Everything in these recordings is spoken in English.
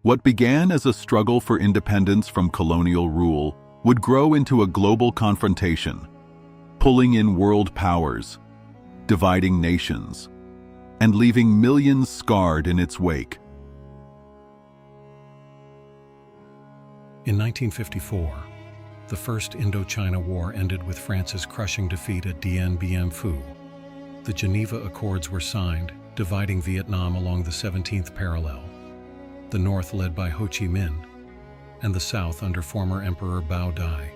What began as a struggle for independence from colonial rule would grow into a global confrontation, pulling in world powers, dividing nations, and leaving millions scarred in its wake. In 1954, the First Indochina War ended with France's crushing defeat at Dien Bien Phu. The Geneva Accords were signed, dividing Vietnam along the 17th parallel, the north led by Ho Chi Minh, and the south under former Emperor Bao Dai.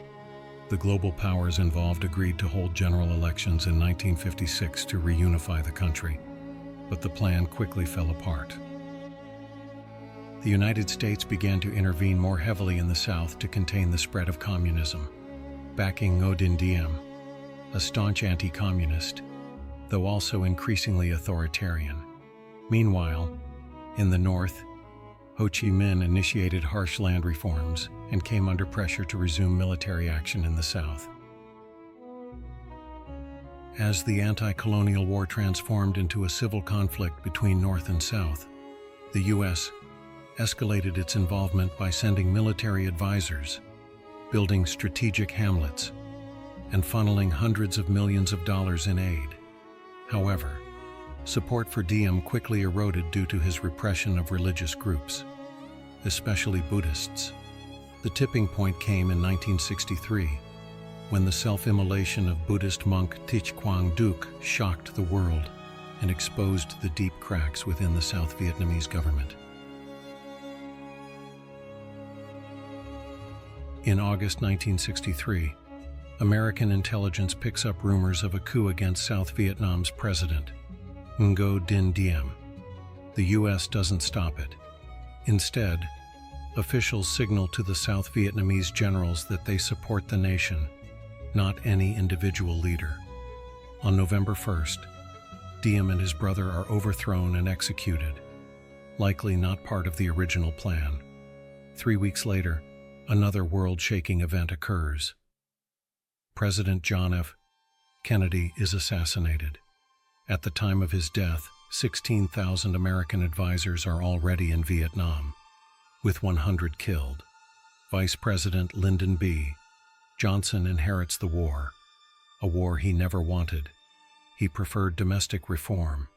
The global powers involved agreed to hold general elections in 1956 to reunify the country, but the plan quickly fell apart. The United States began to intervene more heavily in the South to contain the spread of communism, backing Ngo Dinh Diem, a staunch anti-communist, though also increasingly authoritarian. Meanwhile, in the North, Ho Chi Minh initiated harsh land reforms and came under pressure to resume military action in the South. As the anti-colonial war transformed into a civil conflict between North and South, the U.S. escalated its involvement by sending military advisors, building strategic hamlets, and funneling hundreds of millions of dollars in aid. However, support for Diem quickly eroded due to his repression of religious groups, especially Buddhists. The tipping point came in 1963, when the self-immolation of Buddhist monk Thich Quang Duc shocked the world and exposed the deep cracks within the South Vietnamese government. In August 1963, American intelligence picks up rumors of a coup against South Vietnam's president, Ngo Dinh Diem. The U.S. doesn't stop it. Instead, officials signal to the South Vietnamese generals that they support the nation, not any individual leader. On November 1st, Diem and his brother are overthrown and executed, likely not part of the original plan. 3 weeks later, another world-shaking event occurs. President John F. Kennedy is assassinated. At the time of his death, 16,000 American advisors are already in Vietnam, with 100 killed. Vice President Lyndon B. Johnson inherits the war, a war he never wanted. He preferred domestic reform,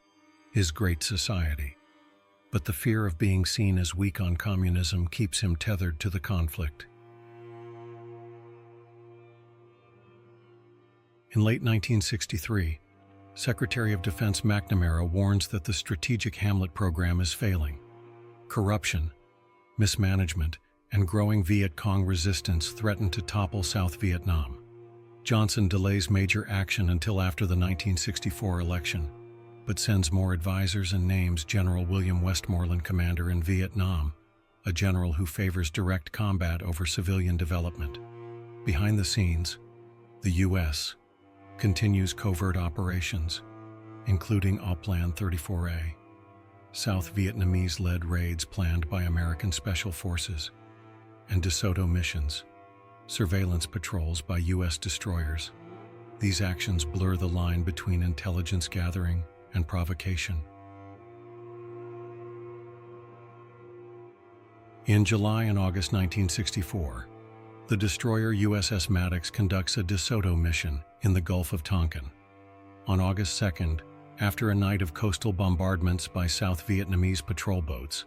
his great society. But the fear of being seen as weak on communism keeps him tethered to the conflict. In late 1963, Secretary of Defense McNamara warns that the strategic Hamlet program is failing. Corruption, mismanagement, and growing Viet Cong resistance threaten to topple South Vietnam. Johnson delays major action until after the 1964 election, but sends more advisors and names General William Westmoreland commander in Vietnam, a general who favors direct combat over civilian development. Behind the scenes, the U.S. continues covert operations, including Plan 34A, South Vietnamese-led raids planned by American Special Forces, and DeSoto missions, surveillance patrols by U.S. destroyers. These actions blur the line between intelligence gathering and provocation. In July and August 1964, the destroyer USS Maddox conducts a DeSoto mission in the Gulf of Tonkin. On August 2nd, after a night of coastal bombardments by South Vietnamese patrol boats,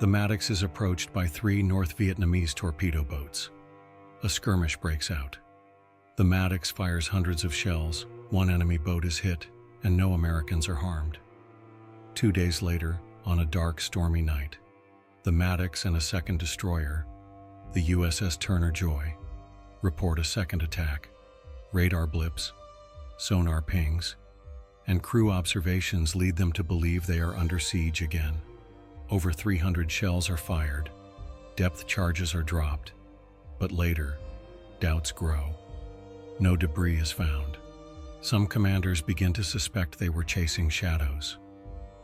the Maddox is approached by 3 North Vietnamese torpedo boats. A skirmish breaks out. The Maddox fires hundreds of shells, 1 enemy boat is hit, and no Americans are harmed. 2 days later, on a dark, stormy night, the Maddox and a second destroyer, the USS Turner Joy, report a second attack. Radar blips, sonar pings, and crew observations lead them to believe they are under siege again. Over 300 shells are fired, depth charges are dropped, but later, doubts grow. No debris is found. Some commanders begin to suspect they were chasing shadows.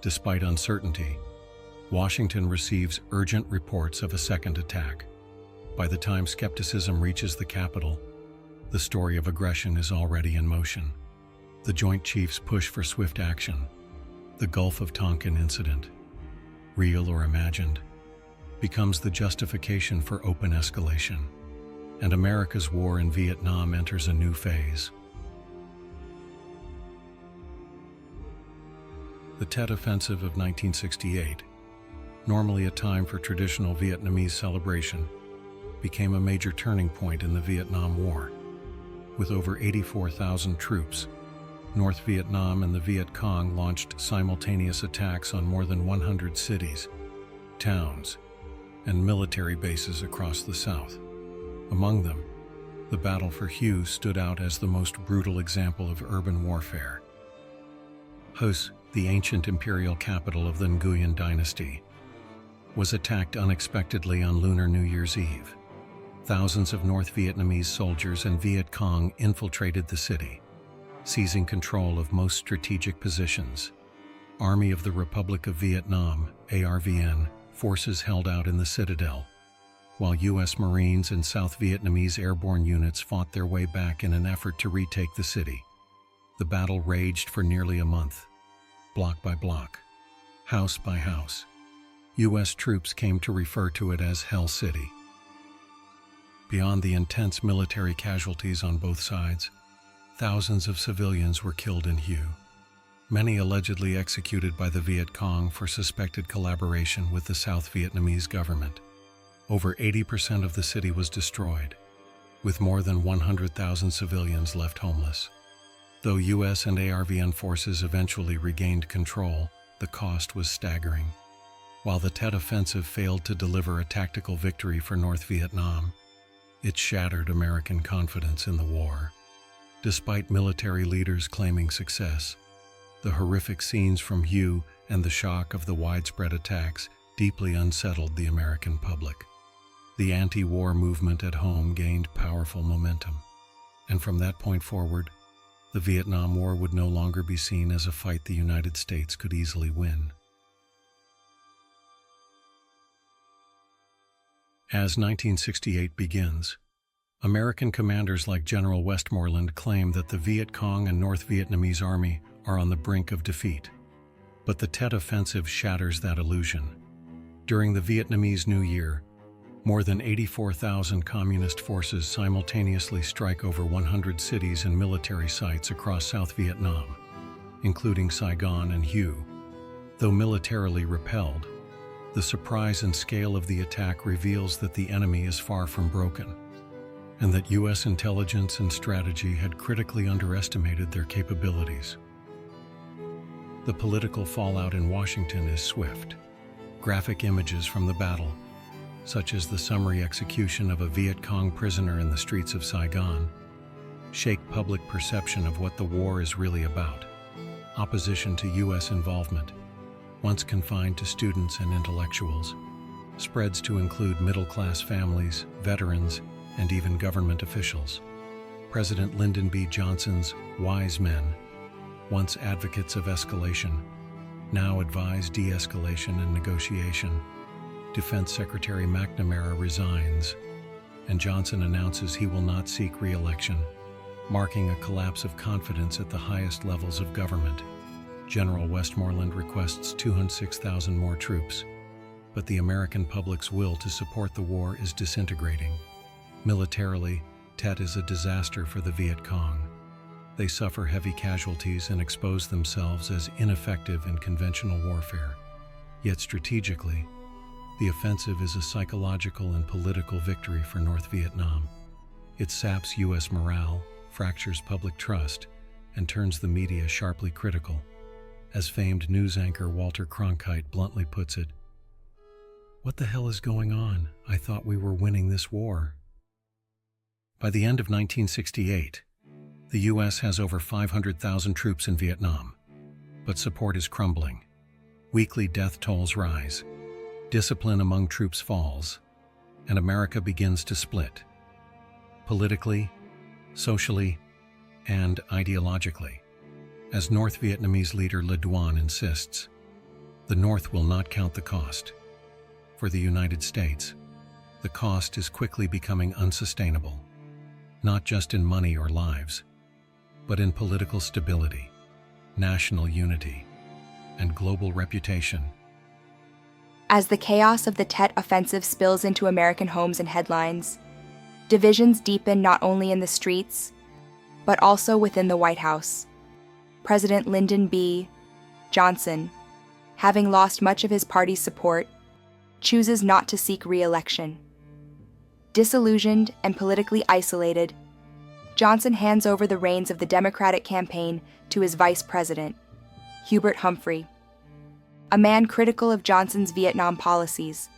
Despite uncertainty, Washington receives urgent reports of a second attack. By the time skepticism reaches the capital, the story of aggression is already in motion. The Joint Chiefs push for swift action. The Gulf of Tonkin incident, real or imagined, becomes the justification for open escalation, and America's war in Vietnam enters a new phase. The Tet Offensive of 1968, normally a time for traditional Vietnamese celebration, became a major turning point in the Vietnam War. With over 84,000 troops, North Vietnam and the Viet Cong launched simultaneous attacks on more than 100 cities, towns, and military bases across the South. Among them, the Battle for Hue stood out as the most brutal example of urban warfare. Ho, the ancient imperial capital of the Nguyen dynasty, was attacked unexpectedly on Lunar New Year's Eve. Thousands of North Vietnamese soldiers and Viet Cong infiltrated the city, seizing control of most strategic positions. Army of the Republic of Vietnam, ARVN, forces held out in the citadel, while U.S. Marines and South Vietnamese airborne units fought their way back in an effort to retake the city. The battle raged for nearly a month, block by block, house by house. U.S. troops came to refer to it as Hell City. Beyond the intense military casualties on both sides, thousands of civilians were killed in Hue, many allegedly executed by the Viet Cong for suspected collaboration with the South Vietnamese government. Over 80% of the city was destroyed, with more than 100,000 civilians left homeless. Though U.S. and ARVN forces eventually regained control, the cost was staggering. While the Tet Offensive failed to deliver a tactical victory for North Vietnam, it shattered American confidence in the war. Despite military leaders claiming success, the horrific scenes from Hue and the shock of the widespread attacks deeply unsettled the American public. The anti-war movement at home gained powerful momentum, and from that point forward, the Vietnam War would no longer be seen as a fight the United States could easily win. As 1968 begins, American commanders like General Westmoreland claim that the Viet Cong and North Vietnamese Army are on the brink of defeat. But the Tet Offensive shatters that illusion. During the Vietnamese New Year, more than 84,000 communist forces simultaneously strike over 100 cities and military sites across South Vietnam, including Saigon and Hue. Though militarily repelled, the surprise and scale of the attack reveals that the enemy is far from broken, and that U.S. intelligence and strategy had critically underestimated their capabilities. The political fallout in Washington is swift. Graphic images from the battle, such as the summary execution of a Viet Cong prisoner in the streets of Saigon, shake public perception of what the war is really about. Opposition to U.S. involvement, once confined to students and intellectuals, spreads to include middle-class families, veterans, and even government officials. President Lyndon B. Johnson's wise men, once advocates of escalation, now advise de-escalation and negotiation. Defense Secretary McNamara resigns, and Johnson announces he will not seek re-election, marking a collapse of confidence at the highest levels of government. General Westmoreland requests 206,000 more troops, but the American public's will to support the war is disintegrating. Militarily, Tet is a disaster for the Viet Cong. They suffer heavy casualties and expose themselves as ineffective in conventional warfare. Yet strategically, the offensive is a psychological and political victory for North Vietnam. It saps U.S. morale, fractures public trust, and turns the media sharply critical. As famed news anchor Walter Cronkite bluntly puts it, "What the hell is going on? I thought we were winning this war." By the end of 1968, the U.S. has over 500,000 troops in Vietnam, but support is crumbling. Weekly death tolls rise, discipline among troops falls, and America begins to split. Politically, socially, and ideologically. As North Vietnamese leader Le Duan insists, the North will not count the cost. For the United States, the cost is quickly becoming unsustainable, not just in money or lives, but in political stability, national unity, and global reputation. As the chaos of the Tet Offensive spills into American homes and headlines, divisions deepen not only in the streets, but also within the White House. President Lyndon B. Johnson, having lost much of his party's support, chooses not to seek re-election. Disillusioned and politically isolated, Johnson hands over the reins of the Democratic campaign to his vice president, Hubert Humphrey, a man critical of Johnson's Vietnam policies.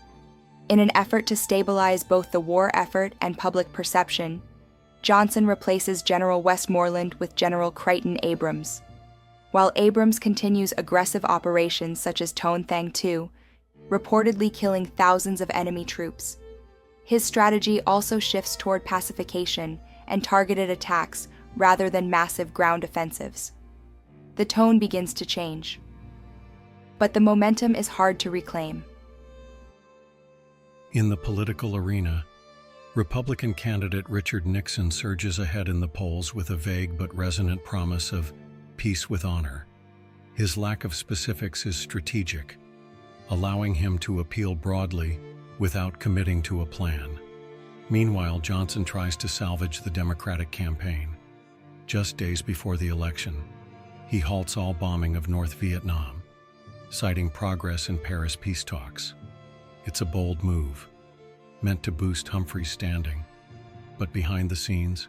In an effort to stabilize both the war effort and public perception, Johnson replaces General Westmoreland with General Creighton Abrams. While Abrams continues aggressive operations such as Ton Thang II, reportedly killing thousands of enemy troops, his strategy also shifts toward pacification and targeted attacks rather than massive ground offensives. The tone begins to change. But the momentum is hard to reclaim. In the political arena, Republican candidate Richard Nixon surges ahead in the polls with a vague but resonant promise of peace with honor. His lack of specifics is strategic, allowing him to appeal broadly without committing to a plan. Meanwhile, Johnson tries to salvage the Democratic campaign. Just days before the election, he halts all bombing of North Vietnam, citing progress in Paris peace talks. It's a bold move, meant to boost Humphrey's standing. But behind the scenes,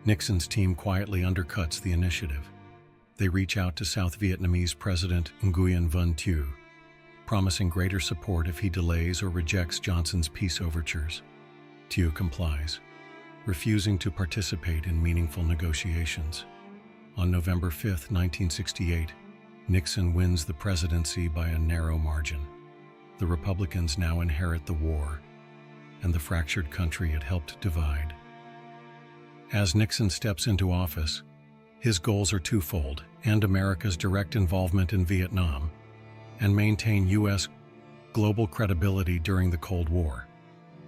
Nixon's team quietly undercuts the initiative. They reach out to South Vietnamese President Nguyen Van Thieu, promising greater support if he delays or rejects Johnson's peace overtures. Thieu complies, refusing to participate in meaningful negotiations. On November 5, 1968, Nixon wins the presidency by a narrow margin. The Republicans now inherit the war and the fractured country it helped divide. As Nixon steps into office, his goals are twofold: end America's direct involvement in Vietnam and maintain U.S. global credibility during the Cold War.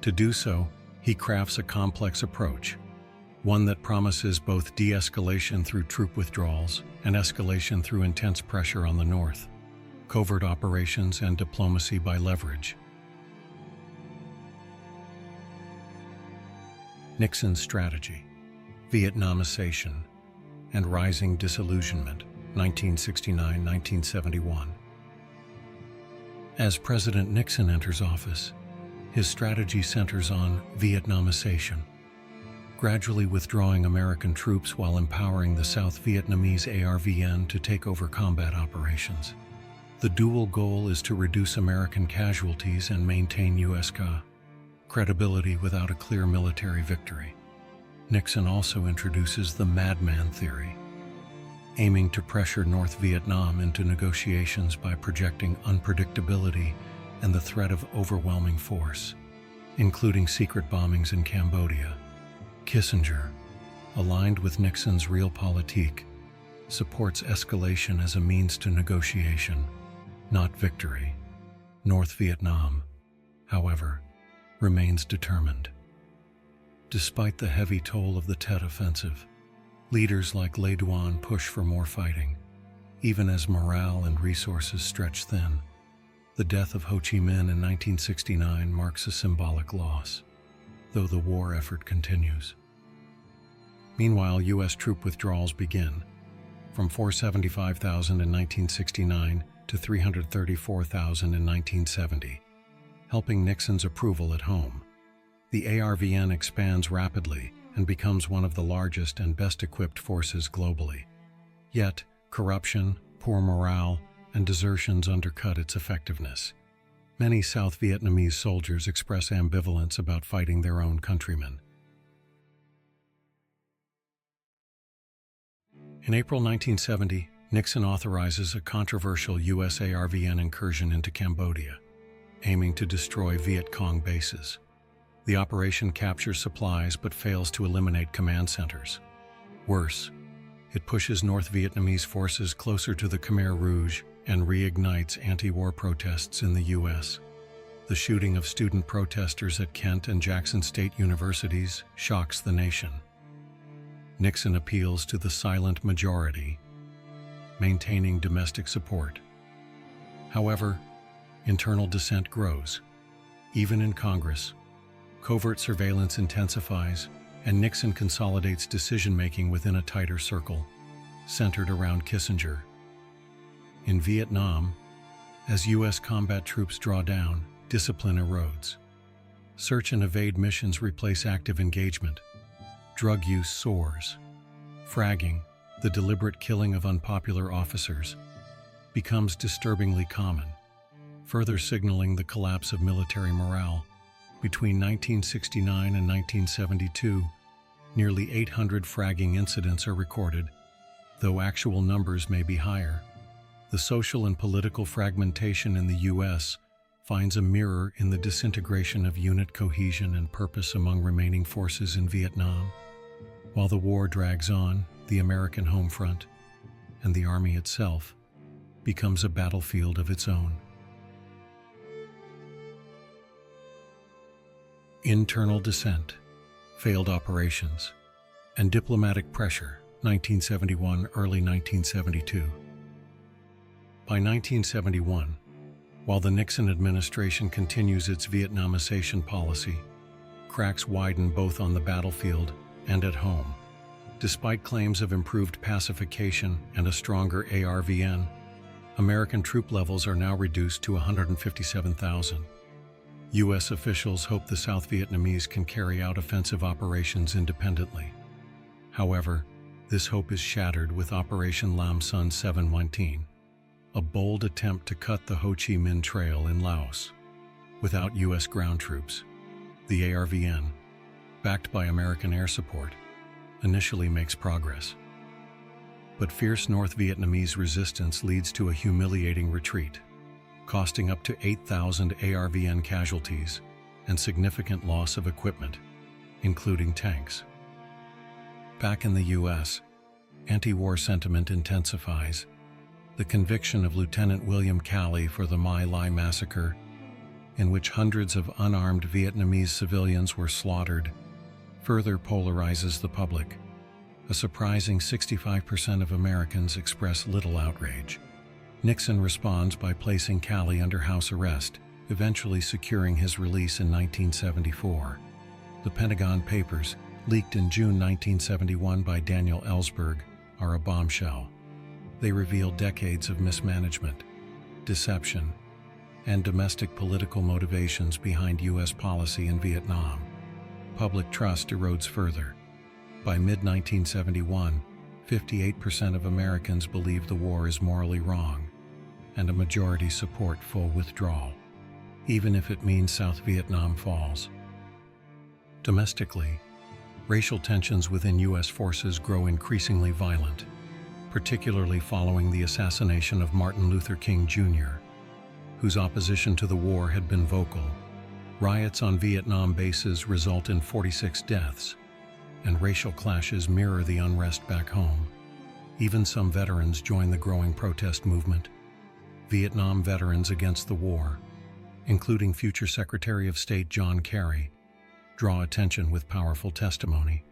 To do so, he crafts a complex approach, one that promises both de-escalation through troop withdrawals and escalation through intense pressure on the North, covert operations and diplomacy by leverage. Nixon's strategy: Vietnamization and rising disillusionment, 1969-1971. As President Nixon enters office, his strategy centers on Vietnamization, gradually withdrawing American troops while empowering the South Vietnamese ARVN to take over combat operations. The dual goal is to reduce American casualties and maintain U.S. credibility without a clear military victory. Nixon also introduces the madman theory, aiming to pressure North Vietnam into negotiations by projecting unpredictability and the threat of overwhelming force, including secret bombings in Cambodia. Kissinger, aligned with Nixon's realpolitik, supports escalation as a means to negotiation, not victory. North Vietnam, however, remains determined. Despite the heavy toll of the Tet Offensive, leaders like Le Duan push for more fighting, even as morale and resources stretch thin. The death of Ho Chi Minh in 1969 marks a symbolic loss, though the war effort continues. Meanwhile, U.S. troop withdrawals begin, from 475,000 in 1969 to 334,000 in 1970, helping Nixon's approval at home. The ARVN expands rapidly and becomes one of the largest and best-equipped forces globally. Yet, corruption, poor morale, and desertions undercut its effectiveness. Many South Vietnamese soldiers express ambivalence about fighting their own countrymen. In April 1970, Nixon authorizes a controversial U.S. ARVN incursion into Cambodia, aiming to destroy Viet Cong bases. The operation captures supplies but fails to eliminate command centers. Worse, it pushes North Vietnamese forces closer to the Khmer Rouge and reignites anti-war protests in the U.S. The shooting of student protesters at Kent and Jackson State Universities shocks the nation. Nixon appeals to the silent majority, maintaining domestic support. However, internal dissent grows. Even in Congress, covert surveillance intensifies, and Nixon consolidates decision-making within a tighter circle, centered around Kissinger. In Vietnam, as U.S. combat troops draw down, discipline erodes. Search and evade missions replace active engagement. Drug use soars. Fragging, the deliberate killing of unpopular officers, becomes disturbingly common, further signaling the collapse of military morale. Between 1969 and 1972, nearly 800 fragging incidents are recorded, though actual numbers may be higher. The social and political fragmentation in the U.S. finds a mirror in the disintegration of unit cohesion and purpose among remaining forces in Vietnam. While the war drags on, the American home front, and the Army itself, becomes a battlefield of its own. Internal dissent, failed operations, and diplomatic pressure, 1971, early 1972. By 1971, while the Nixon administration continues its Vietnamization policy, cracks widen both on the battlefield and at home. Despite claims of improved pacification and a stronger ARVN, American troop levels are now reduced to 157,000. U.S. officials hope the South Vietnamese can carry out offensive operations independently. However, this hope is shattered with Operation Lam Son 719, a bold attempt to cut the Ho Chi Minh Trail in Laos. Without U.S. ground troops, the ARVN, backed by American air support, initially makes progress. But fierce North Vietnamese resistance leads to a humiliating retreat, costing up to 8,000 ARVN casualties and significant loss of equipment, including tanks. Back in the U.S., anti-war sentiment intensifies. The conviction of Lieutenant William Calley for the My Lai massacre, in which hundreds of unarmed Vietnamese civilians were slaughtered, further polarizes the public. A surprising 65% of Americans express little outrage. Nixon responds by placing Calley under house arrest, eventually securing his release in 1974. The Pentagon Papers, leaked in June 1971 by Daniel Ellsberg, are a bombshell. They reveal decades of mismanagement, deception, and domestic political motivations behind U.S. policy in Vietnam. Public trust erodes further. By mid-1971, 58% of Americans believe the war is morally wrong, and a majority support full withdrawal, even if it means South Vietnam falls. Domestically, racial tensions within U.S. forces grow increasingly violent, particularly following the assassination of Martin Luther King Jr., whose opposition to the war had been vocal. Riots on Vietnam bases result in 46 deaths, and racial clashes mirror the unrest back home. Even some veterans join the growing protest movement. Vietnam Veterans Against the War, including future Secretary of State John Kerry, draw attention with powerful testimony.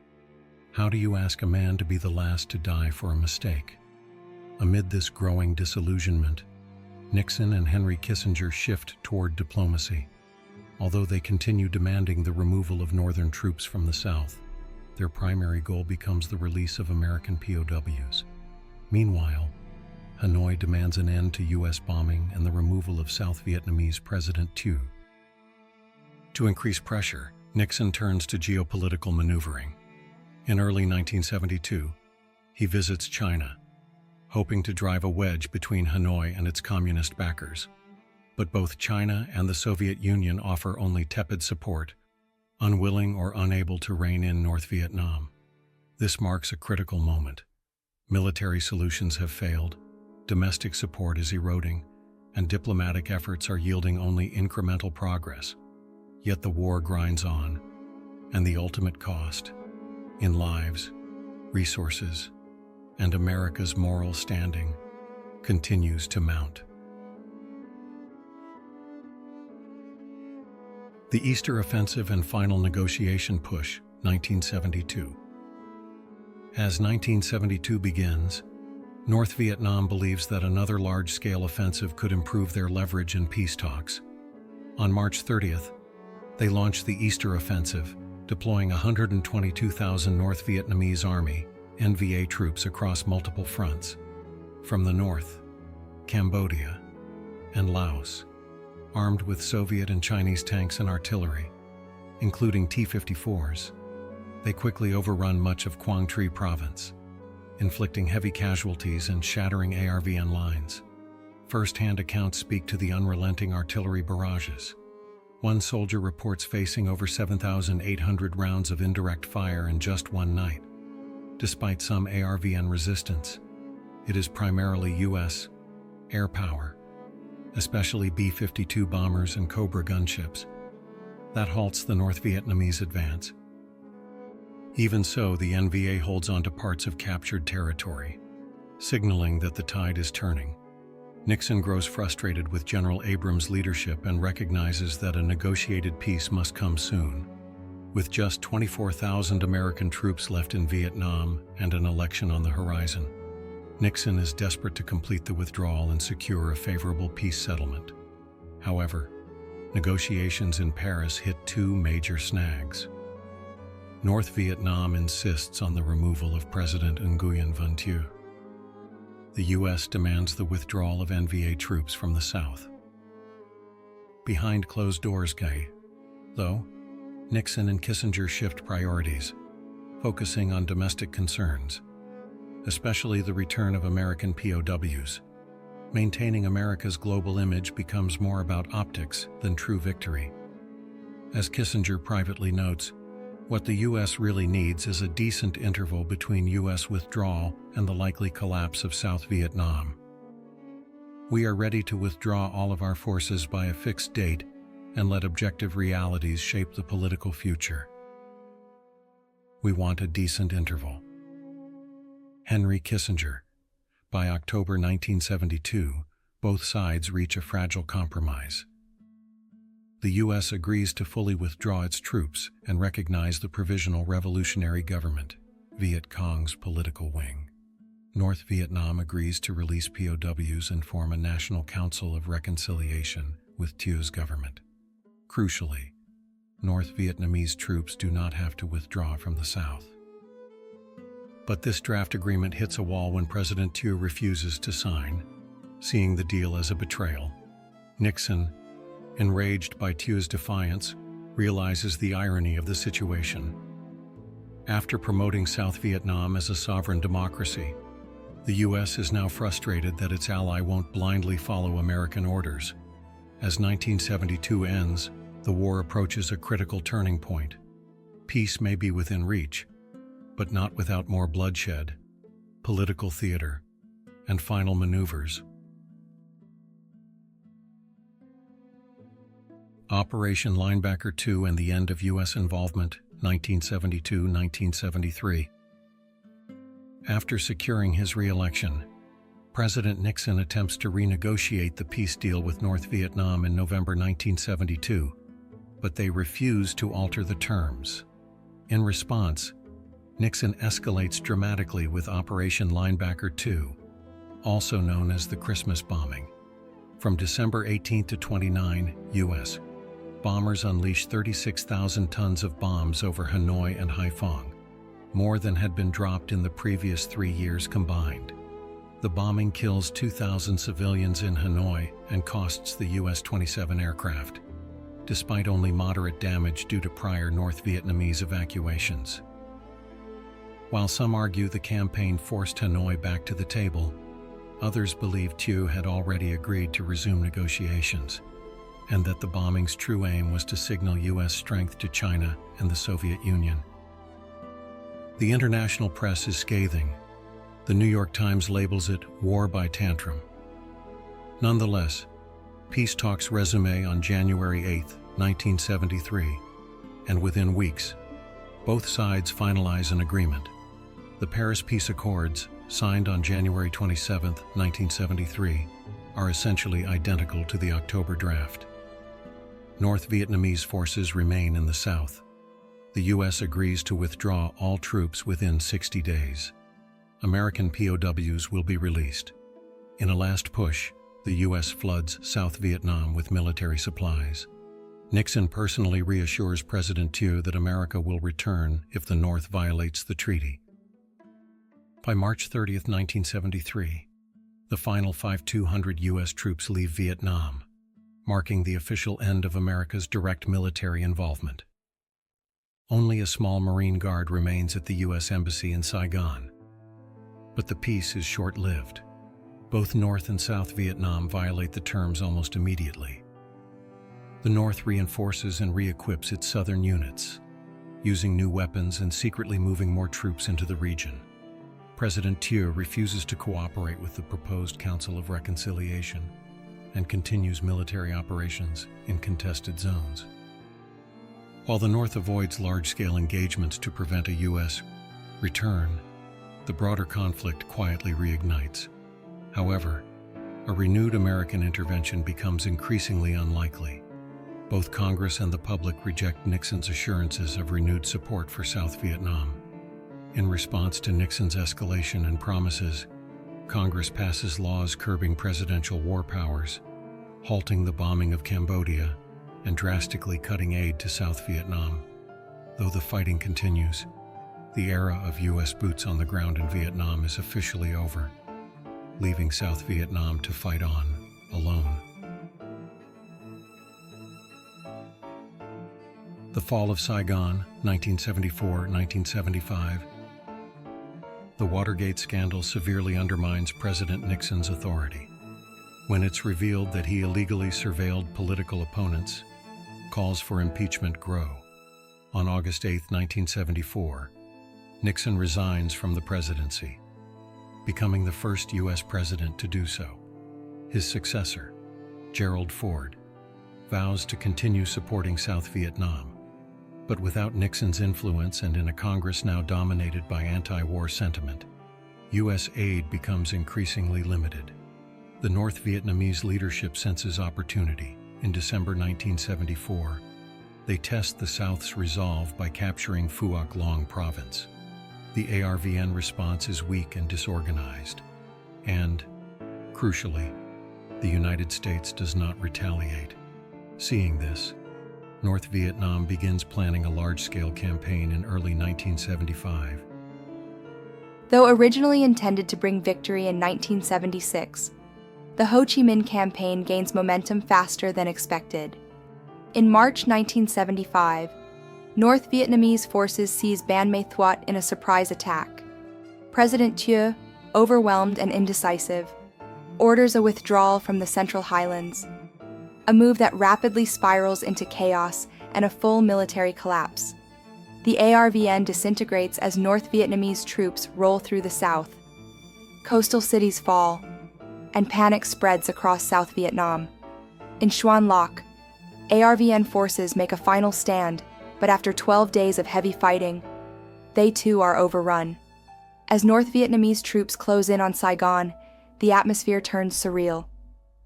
How do you ask a man to be the last to die for a mistake? Amid this growing disillusionment, Nixon and Henry Kissinger shift toward diplomacy. Although they continue demanding the removal of Northern troops from the South, their primary goal becomes the release of American POWs. Meanwhile, Hanoi demands an end to U.S. bombing and the removal of South Vietnamese President Thieu. To increase pressure, Nixon turns to geopolitical maneuvering. In early 1972, he visits China, hoping to drive a wedge between Hanoi and its communist backers. But both China and the Soviet Union offer only tepid support, unwilling or unable to rein in North Vietnam. This marks a critical moment. Military solutions have failed, domestic support is eroding, and diplomatic efforts are yielding only incremental progress. Yet the war grinds on, and the ultimate cost, in lives, resources, and America's moral standing, continues to mount. The Easter Offensive and Final Negotiation Push, 1972. As 1972 begins, North Vietnam believes that another large-scale offensive could improve their leverage in peace talks. On March 30th, they launched the Easter Offensive, deploying 122,000 North Vietnamese Army (NVA) troops across multiple fronts. From the north, Cambodia, and Laos, armed with Soviet and Chinese tanks and artillery, including T-54s, they quickly overrun much of Quang Tri province, inflicting heavy casualties and shattering ARVN lines. First-hand accounts speak to the unrelenting artillery barrages. One soldier reports facing over 7,800 rounds of indirect fire in just one night. Despite some ARVN resistance, it is primarily U.S. air power, especially B-52 bombers and Cobra gunships, that halts the North Vietnamese advance. Even so, the NVA holds onto parts of captured territory, signaling that the tide is turning. Nixon grows frustrated with General Abrams' leadership and recognizes that a negotiated peace must come soon. With just 24,000 American troops left in Vietnam and an election on the horizon, Nixon is desperate to complete the withdrawal and secure a favorable peace settlement. However, negotiations in Paris hit two major snags. North Vietnam insists on the removal of President Nguyen Van Thieu. The U.S. demands the withdrawal of NVA troops from the south. Behind closed doors, though, Nixon and Kissinger shift priorities, focusing on domestic concerns, especially the return of American POWs. Maintaining America's global image becomes more about optics than true victory. As Kissinger privately notes, what the U.S. really needs is a decent interval between U.S. withdrawal and the likely collapse of South Vietnam. We are ready to withdraw all of our forces by a fixed date and let objective realities shape the political future. We want a decent interval. Henry Kissinger. By October 1972, both sides reach a fragile compromise. The U.S. agrees to fully withdraw its troops and recognize the Provisional Revolutionary Government, Viet Cong's political wing. North Vietnam agrees to release POWs and form a National Council of Reconciliation with Thieu's government. Crucially, North Vietnamese troops do not have to withdraw from the south. But this draft agreement hits a wall when President Thieu refuses to sign, seeing the deal as a betrayal. Nixon, enraged by Thieu's defiance, realizes the irony of the situation. After promoting South Vietnam as a sovereign democracy, the U.S. is now frustrated that its ally won't blindly follow American orders. As 1972 ends, the war approaches a critical turning point. Peace may be within reach, but not without more bloodshed, political theater, and final maneuvers. Operation Linebacker II and the End of U.S. Involvement, 1972-1973. After securing his re-election, President Nixon attempts to renegotiate the peace deal with North Vietnam in November 1972, but they refuse to alter the terms. In response, Nixon escalates dramatically with Operation Linebacker II, also known as the Christmas bombing. From December 18 to 29, U.S. bombers unleashed 36,000 tons of bombs over Hanoi and Haiphong, more than had been dropped in the previous 3 years combined. The bombing kills 2,000 civilians in Hanoi and costs the U.S. 27 aircraft, despite only moderate damage due to prior North Vietnamese evacuations. While some argue the campaign forced Hanoi back to the table, others believe Thieu had already agreed to resume negotiations, and that the bombing's true aim was to signal U.S. strength to China and the Soviet Union. The international press is scathing. The New York Times labels it war by tantrum. Nonetheless, peace talks resume on January 8, 1973, and within weeks, both sides finalize an agreement. The Paris Peace Accords, signed on January 27, 1973, are essentially identical to the October draft. North Vietnamese forces remain in the south. The U.S. agrees to withdraw all troops within 60 days. American POWs will be released. In a last push, the U.S. floods South Vietnam with military supplies. Nixon personally reassures President Thieu that America will return if the North violates the treaty. By March 30, 1973, the final 5,200 U.S. troops leave Vietnam, marking the official end of America's direct military involvement. Only a small Marine Guard remains at the U.S. Embassy in Saigon. But the peace is short-lived. Both North and South Vietnam violate the terms almost immediately. The North reinforces and re-equips its southern units, using new weapons and secretly moving more troops into the region. President Thieu refuses to cooperate with the proposed Council of Reconciliation and continues military operations in contested zones. While the North avoids large-scale engagements to prevent a U.S. return, the broader conflict quietly reignites. However, a renewed American intervention becomes increasingly unlikely. Both Congress and the public reject Nixon's assurances of renewed support for South Vietnam. In response to Nixon's escalation and promises, Congress passes laws curbing presidential war powers, halting the bombing of Cambodia, and drastically cutting aid to South Vietnam. Though the fighting continues, the era of U.S. boots on the ground in Vietnam is officially over, leaving South Vietnam to fight on, alone. The fall of Saigon, 1974-1975. The Watergate scandal severely undermines President Nixon's authority. When it's revealed that he illegally surveilled political opponents, calls for impeachment grow. On August 8, 1974, Nixon resigns from the presidency, becoming the first U.S. president to do so. His successor, Gerald Ford, vows to continue supporting South Vietnam, but without Nixon's influence and in a Congress now dominated by anti-war sentiment, U.S. aid becomes increasingly limited. The North Vietnamese leadership senses opportunity. In December 1974, they test the South's resolve by capturing Phuoc Long province. The ARVN response is weak and disorganized, and, crucially, the United States does not retaliate. Seeing this, North Vietnam begins planning a large-scale campaign in early 1975. Though originally intended to bring victory in 1976, the Ho Chi Minh campaign gains momentum faster than expected. In March 1975, North Vietnamese forces seize Ban Mae Thuot in a surprise attack. President Thieu, overwhelmed and indecisive, orders a withdrawal from the Central Highlands, a move that rapidly spirals into chaos and a full military collapse. The ARVN disintegrates as North Vietnamese troops roll through the south. Coastal cities fall, and panic spreads across South Vietnam. In Xuan Loc, ARVN forces make a final stand, but after 12 days of heavy fighting, they too are overrun. As North Vietnamese troops close in on Saigon, the atmosphere turns surreal.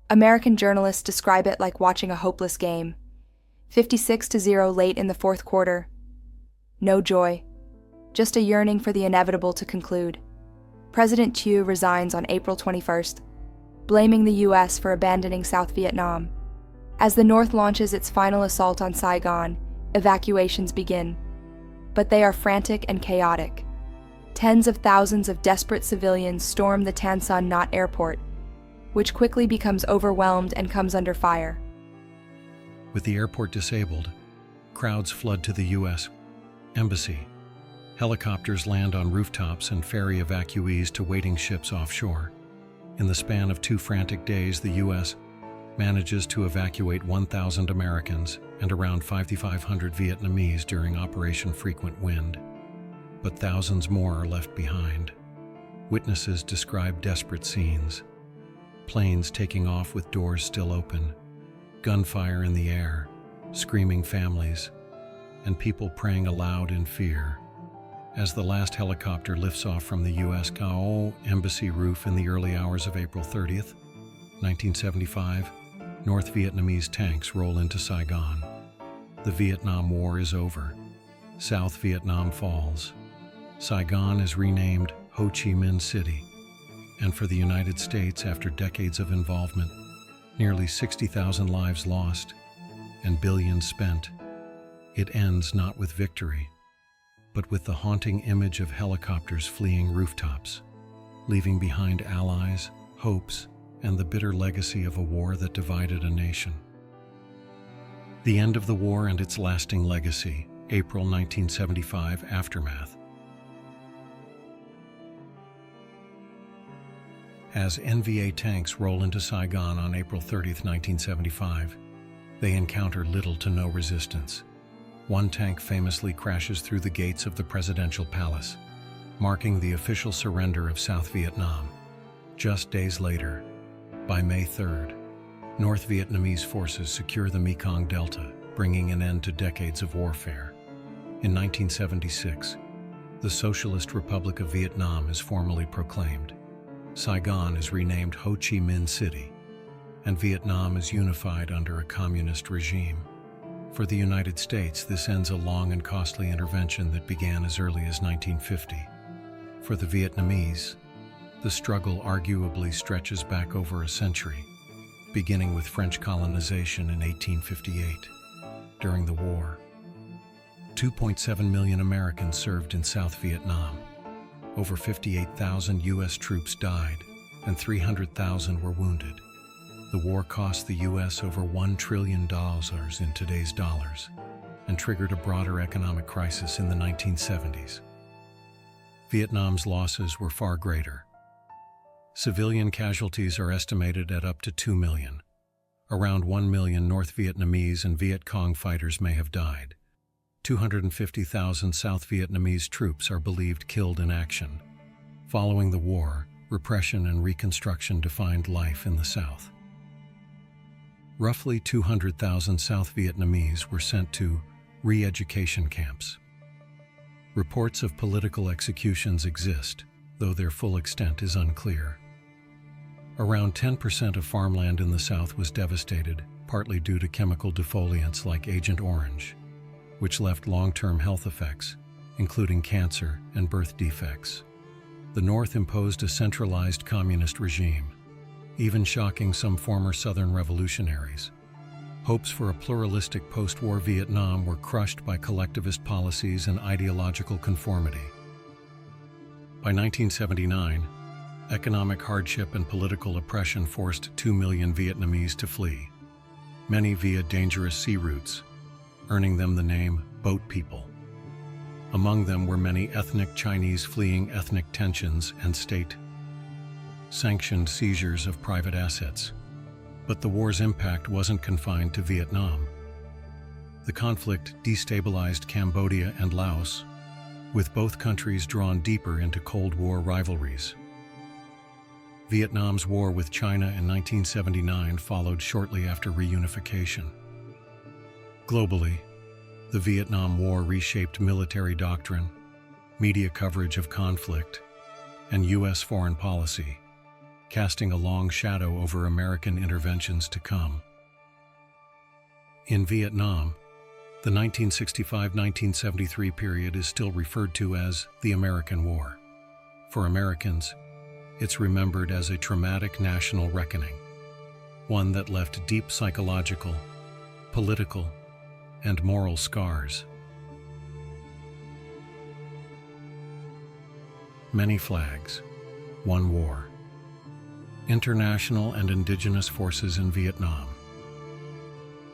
American journalists describe it like watching a hopeless game. 56-0 late in the fourth quarter. No joy, just a yearning for the inevitable to conclude. President Thieu resigns on April 21st, blaming the U.S. for abandoning South Vietnam. As the North launches its final assault on Saigon, evacuations begin. But they are frantic and chaotic. Tens of thousands of desperate civilians storm the Tan Son Nhut airport, which quickly becomes overwhelmed and comes under fire. With the airport disabled, crowds flood to the U.S. Embassy. Helicopters land on rooftops and ferry evacuees to waiting ships offshore. In the span of 2 frantic days, the U.S. manages to evacuate 1,000 Americans and around 5,500 Vietnamese during Operation Frequent Wind. But thousands more are left behind. Witnesses describe desperate scenes. Planes taking off with doors still open, gunfire in the air, screaming families, and people praying aloud in fear. As the last helicopter lifts off from the U.S. Cao Embassy roof in the early hours of April 30th, 1975, North Vietnamese tanks roll into Saigon. The Vietnam War is over. South Vietnam falls. Saigon is renamed Ho Chi Minh City, and for the United States, after decades of involvement, nearly 60,000 lives lost, and billions spent, it ends not with victory, but with the haunting image of helicopters fleeing rooftops, leaving behind allies, hopes, and the bitter legacy of a war that divided a nation. The end of the war and its lasting legacy, April 1975 aftermath. As NVA tanks roll into Saigon on April 30, 1975, they encounter little to no resistance. One tank famously crashes through the gates of the presidential palace, marking the official surrender of South Vietnam. Just days later, by May 3rd, North Vietnamese forces secure the Mekong Delta, bringing an end to decades of warfare. In 1976, the Socialist Republic of Vietnam is formally proclaimed. Saigon is renamed Ho Chi Minh City, and Vietnam is unified under a communist regime. For the United States, this ends a long and costly intervention that began as early as 1950. For the Vietnamese, the struggle arguably stretches back over a century, beginning with French colonization in 1858. During the war, 2.7 million Americans served in South Vietnam. Over 58,000 U.S. troops died, and 300,000 were wounded. The war cost the U.S. over $1 trillion in today's dollars, and triggered a broader economic crisis in the 1970s. Vietnam's losses were far greater. Civilian casualties are estimated at up to 2 million. Around 1 million North Vietnamese and Viet Cong fighters may have died. 250,000 South Vietnamese troops are believed killed in action. Following the war, repression and reconstruction defined life in the South. Roughly 200,000 South Vietnamese were sent to re-education camps. Reports of political executions exist, though their full extent is unclear. Around 10% of farmland in the South was devastated, partly due to chemical defoliants like Agent Orange, which left long-term health effects, including cancer and birth defects. The North imposed a centralized communist regime, even shocking some former Southern revolutionaries. Hopes for a pluralistic post-war Vietnam were crushed by collectivist policies and ideological conformity. By 1979, economic hardship and political oppression forced 2 million Vietnamese to flee, many via dangerous sea routes, earning them the name Boat People. Among them were many ethnic Chinese fleeing ethnic tensions and state-sanctioned seizures of private assets. But the war's impact wasn't confined to Vietnam. The conflict destabilized Cambodia and Laos, with both countries drawn deeper into Cold War rivalries. Vietnam's war with China in 1979 followed shortly after reunification. Globally, the Vietnam War reshaped military doctrine, media coverage of conflict, and U.S. foreign policy, casting a long shadow over American interventions to come. In Vietnam, the 1965-1973 period is still referred to as the American War. For Americans, it's remembered as a traumatic national reckoning, one that left deep psychological, political, and moral scars. Many flags, one war. International and indigenous forces in Vietnam.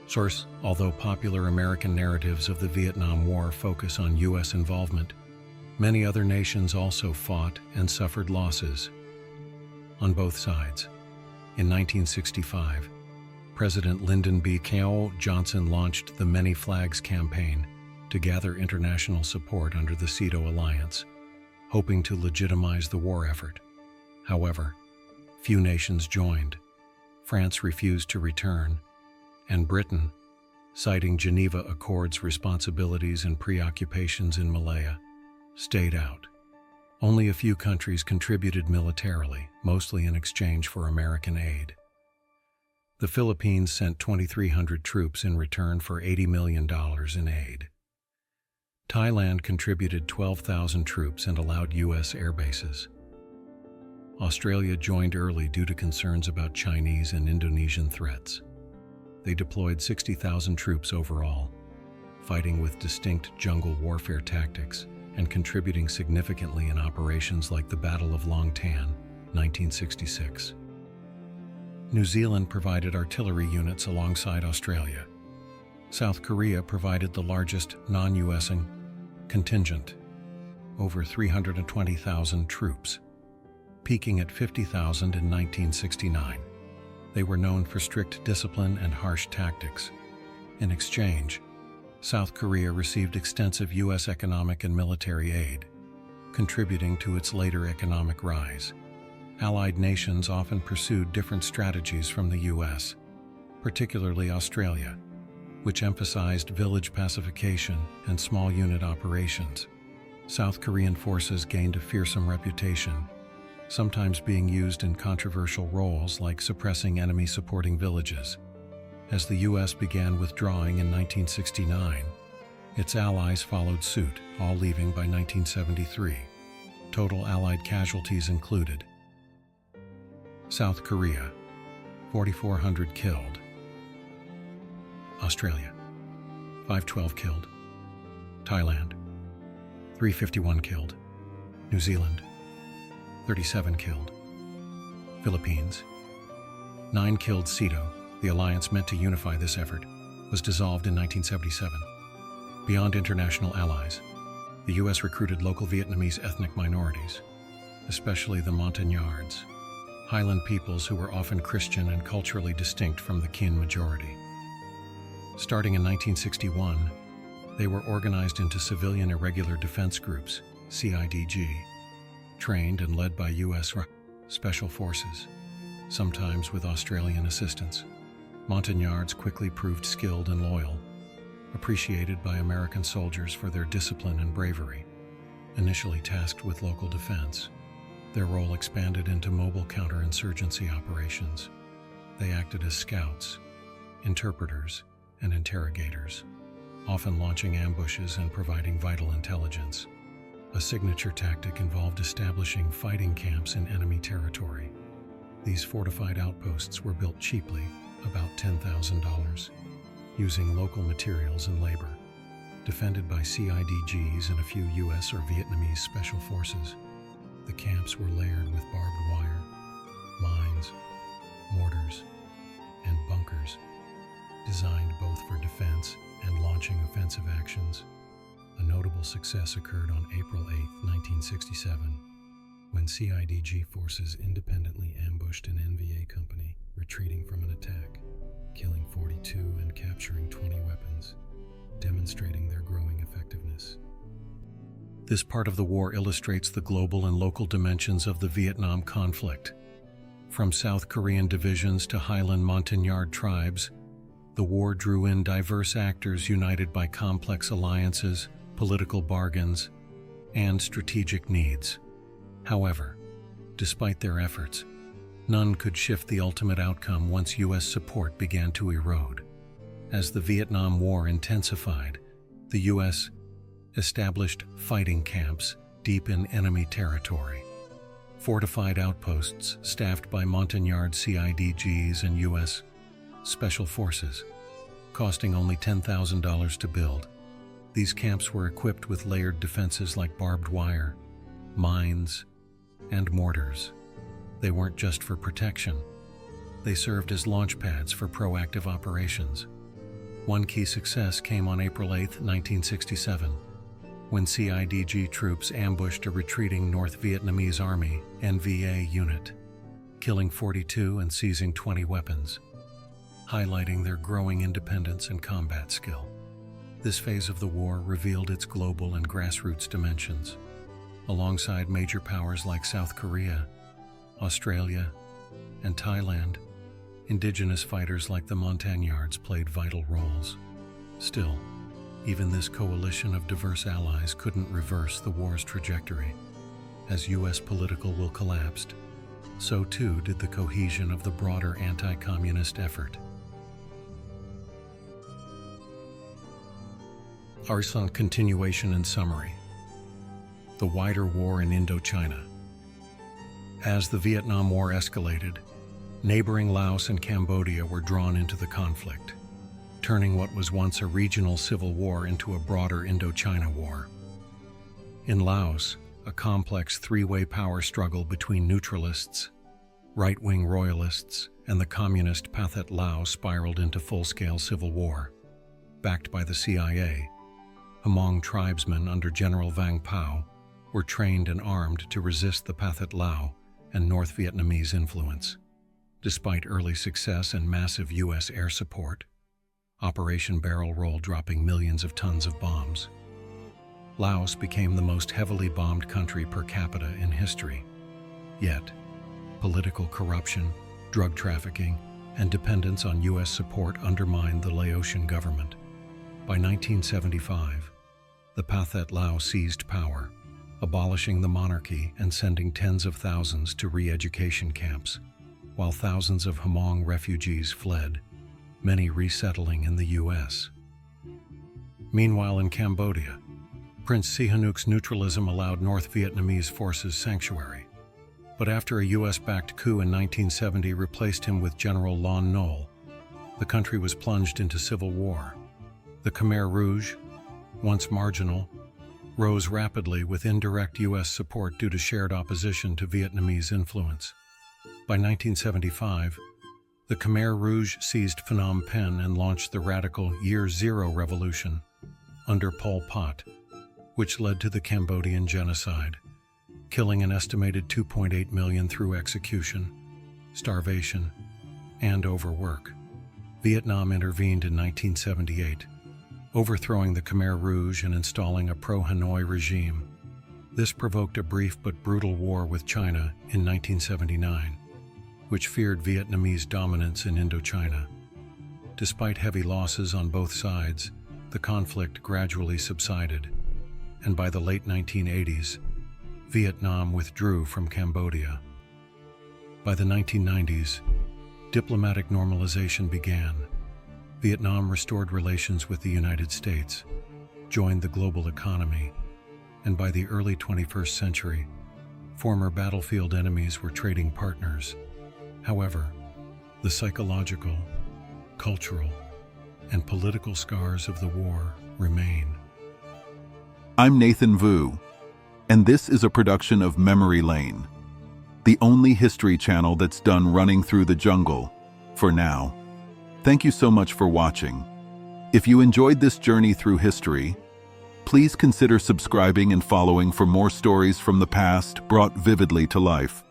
Source: although popular American narratives of the Vietnam War focus on U.S. involvement, many other nations also fought and suffered losses. On both sides. In 1965, President Lyndon B. Johnson launched the Many Flags campaign to gather international support under the SEATO alliance, hoping to legitimize the war effort. However, few nations joined. France refused to return, and Britain, citing Geneva Accords responsibilities and preoccupations in Malaya, stayed out. Only a few countries contributed militarily, mostly in exchange for American aid. The Philippines sent 2,300 troops in return for $80 million in aid. Thailand contributed 12,000 troops and allowed U.S. air bases. Australia joined early due to concerns about Chinese and Indonesian threats. They deployed 60,000 troops overall, fighting with distinct jungle warfare tactics and contributing significantly in operations like the Battle of Long Tan, 1966. New Zealand provided artillery units alongside Australia. South Korea provided the largest non-US contingent, over 320,000 troops, peaking at 50,000 in 1969. They were known for strict discipline and harsh tactics. In exchange, South Korea received extensive U.S. economic and military aid, contributing to its later economic rise. Allied nations often pursued different strategies from the U.S., particularly Australia, which emphasized village pacification and small unit operations. South Korean forces gained a fearsome reputation, sometimes being used in controversial roles like suppressing enemy-supporting villages. As the U.S. began withdrawing in 1969, its allies followed suit, all leaving by 1973. Total Allied casualties included: South Korea, 4,400 killed. Australia, 512 killed. Thailand, 351 killed. New Zealand, 37 killed. Philippines, 9 killed. SEATO, the alliance meant to unify this effort, was dissolved in 1977. Beyond international allies, the U.S. recruited local Vietnamese ethnic minorities, especially the Montagnards, highland peoples who were often Christian and culturally distinct from the Kinh majority. Starting in 1961, they were organized into Civilian Irregular Defense Groups, CIDG, trained and led by U.S. Special Forces, sometimes with Australian assistance. Montagnards quickly proved skilled and loyal, appreciated by American soldiers for their discipline and bravery. Initially tasked with local defense, their role expanded into mobile counterinsurgency operations. They acted as scouts, interpreters, and interrogators, often launching ambushes and providing vital intelligence. A signature tactic involved establishing fighting camps in enemy territory. These fortified outposts were built cheaply, about $10,000, using local materials and labor. Defended by CIDGs and a few U.S. or Vietnamese special forces, the camps were layered with barbed wire, mines, mortars, and bunkers, designed both for defense and launching offensive actions. A notable success occurred on April 8, 1967, when CIDG forces independently ambushed an NVA company retreating from an attack, killing 42 and capturing 20 weapons, demonstrating their growing effectiveness. This part of the war illustrates the global and local dimensions of the Vietnam conflict. From South Korean divisions to Highland Montagnard tribes, the war drew in diverse actors united by complex alliances, political bargains, and strategic needs. However, despite their efforts, none could shift the ultimate outcome once U.S. support began to erode. As the Vietnam War intensified, the U.S. established fighting camps deep in enemy territory. Fortified outposts staffed by Montagnard CIDGs and U.S. Special Forces, costing only $10,000 to build. These camps were equipped with layered defenses like barbed wire, mines, and mortars. They weren't just for protection. They served as launch pads for proactive operations. One key success came on April 8, 1967, when CIDG troops ambushed a retreating North Vietnamese Army NVA unit, killing 42 and seizing 20 weapons, highlighting their growing independence and combat skill. This phase of the war revealed its global and grassroots dimensions. Alongside major powers like South Korea, Australia, and Thailand, indigenous fighters like the Montagnards played vital roles. Still, even this coalition of diverse allies couldn't reverse the war's trajectory. As U.S. political will collapsed, so too did the cohesion of the broader anti-communist effort. Arson continuation and summary. The wider war in Indochina. As the Vietnam War escalated, neighboring Laos and Cambodia were drawn into the conflict, turning what was once a regional civil war into a broader Indochina war. In Laos, a complex three-way power struggle between neutralists, right-wing royalists, and the communist Pathet Lao spiraled into full-scale civil war. Backed by the CIA, Hmong tribesmen under General Vang Pao were trained and armed to resist the Pathet Lao and North Vietnamese influence. Despite early success and massive U.S. air support, Operation Barrel Roll dropping millions of tons of bombs, Laos became the most heavily bombed country per capita in history. Yet, political corruption, drug trafficking, and dependence on U.S. support undermined the Laotian government. By 1975, the Pathet Lao seized power, abolishing the monarchy and sending tens of thousands to re-education camps, while thousands of Hmong refugees fled, many resettling in the U.S. Meanwhile, in Cambodia, Prince Sihanouk's neutralism allowed North Vietnamese forces sanctuary. But after a U.S.-backed coup in 1970 replaced him with General Lon Nol, the country was plunged into civil war. The Khmer Rouge, once marginal, rose rapidly with indirect U.S. support due to shared opposition to Vietnamese influence. By 1975, the Khmer Rouge seized Phnom Penh and launched the radical Year Zero Revolution under Pol Pot, which led to the Cambodian genocide, killing an estimated 2.8 million through execution, starvation, and overwork. Vietnam intervened in 1978, overthrowing the Khmer Rouge and installing a pro-Hanoi regime. This provoked a brief but brutal war with China in 1979, which feared Vietnamese dominance in Indochina. Despite heavy losses on both sides, the conflict gradually subsided, and by the late 1980s, Vietnam withdrew from Cambodia. By the 1990s, diplomatic normalization began. Vietnam restored relations with the United States, joined the global economy, and by the early 21st century, former battlefield enemies were trading partners. However, the psychological, cultural, and political scars of the war remain. I'm Nathan Vu, and this is a production of Memory Lane, the only history channel that's done running through the jungle, for now. Thank you so much for watching. If you enjoyed this journey through history, please consider subscribing and following for more stories from the past brought vividly to life.